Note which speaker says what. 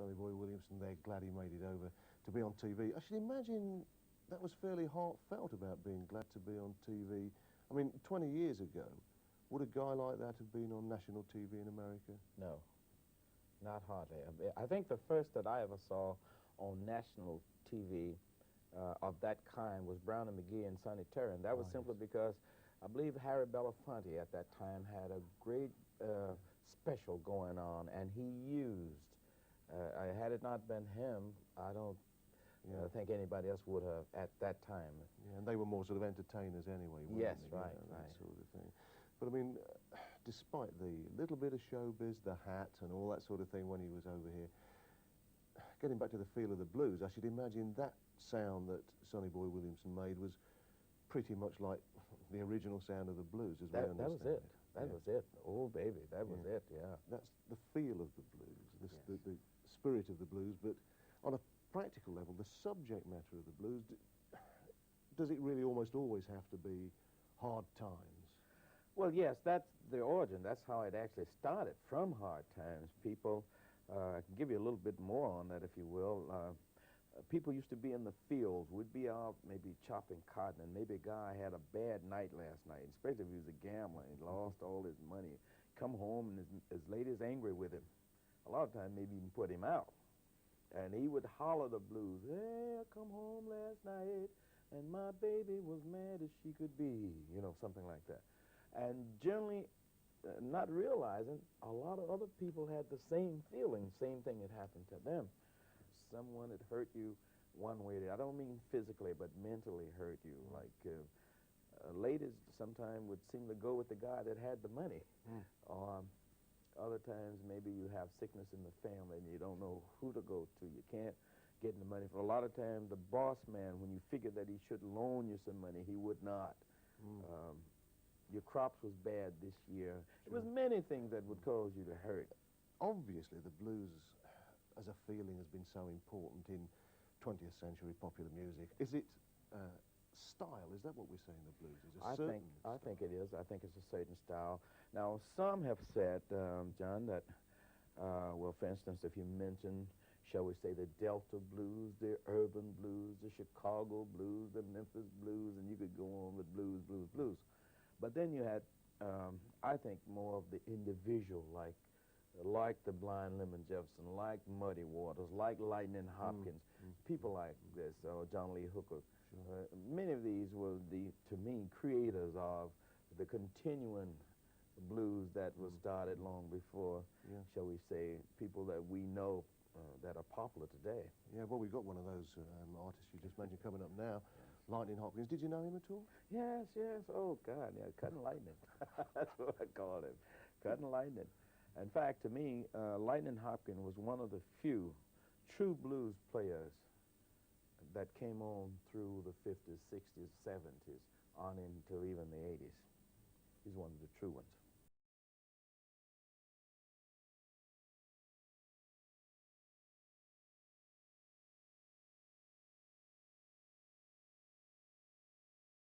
Speaker 1: Sonny Boy Williamson there, glad he made it over to be on TV. I should imagine that was fairly heartfelt about being glad to be on TV. I mean, 20 years ago, would a guy like that have been on national TV in America?
Speaker 2: No, not hardly. I think the first that I ever saw on national TV of that kind was Brownie McGhee and Sonny Terry, and that was simply because I believe Harry Belafonte at that time had a great special going on, and he used, had it not been him, I don't think anybody else would have at that time.
Speaker 1: Yeah, and they were more sort of entertainers anyway, weren't
Speaker 2: yes,
Speaker 1: they?
Speaker 2: right,
Speaker 1: That
Speaker 2: right.
Speaker 1: sort of thing. But I mean, despite the little bit of showbiz, the hat and all that sort of thing when he was over here, getting back to the feel of the blues, I should imagine that sound that Sonny Boy Williamson made was pretty much like the original sound of the blues, as we understand
Speaker 2: That was it. That was it. Oh, baby, that was it, yeah.
Speaker 1: That's the feel of the blues, the spirit of the blues, but on a practical level, the subject matter of the blues, does it really almost always have to be hard times?
Speaker 2: Well, yes, that's the origin. That's how it actually started, from hard times. People, I can give you a little bit more on that, if you will. People used to be in the fields. We'd be out maybe chopping cotton, and maybe a guy had a bad night last night, especially if he was a gambler. He lost all his money. Come home, and his lady's angry with him. A lot of times, maybe even put him out. And he would holler the blues. Hey, I come home last night, and my baby was mad as she could be. You know, something like that. And generally, not realizing, a lot of other people had the same feeling, same thing had happened to them. Someone had hurt you one way. I don't mean physically, but mentally hurt you. Like ladies sometimes would seem to go with the guy that had the money. Other times maybe you have sickness in the family and you don't know who to go to. You can't get the money. For a lot of times, the boss man, when you figured that he should loan you some money, he would not. Your crops was bad this year. It was many things that would cause you to hurt.
Speaker 1: Obviously, the blues as a feeling has been so important in 20th century popular music. Is it style? Is that what we're saying the blues is?
Speaker 2: I think it is. I think it's a certain style. Now, some have said, John, that, well, for instance, if you mention, shall we say, the Delta blues, the urban blues, the Chicago blues, the Memphis blues, and you could go on with blues, blues, blues. But then you had, I think, more of the individual, like the Blind Lemon Jefferson, like Muddy Waters, like Lightning Hopkins, people like this, or John Lee Hooker. Many of these were to me, creators of the continuing blues that was started long before, shall we say, people that we know that are popular today.
Speaker 1: Yeah, well, we've got one of those artists you just mentioned coming up now, Lightning Hopkins. Did you know him at all?
Speaker 2: Yes, yes. Oh, God, yeah, Cutting Lightning. That's what I call him, Cutting Lightning. In fact, to me, Lightning Hopkins was one of the few true blues players that came on through the 50s, 60s, 70s, on into even the 80s. He's one of the true ones.